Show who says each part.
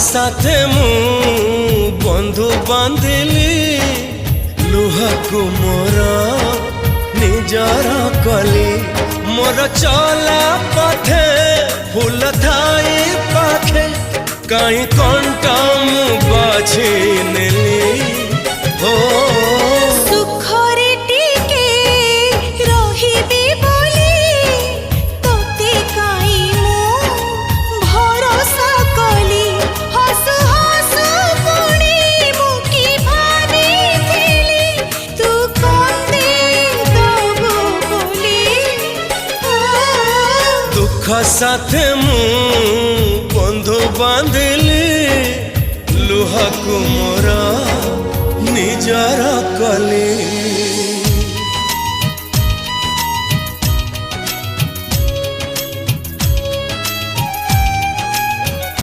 Speaker 1: साथे मु बंधु बांधिली लुहाकु मोर निजर कली मोर चला पथे फूल थाई पाखे कहीं कंटा मु बाछी नेली हो साथे मु बंधु बांधिली लुहाकु मोर निजर कली।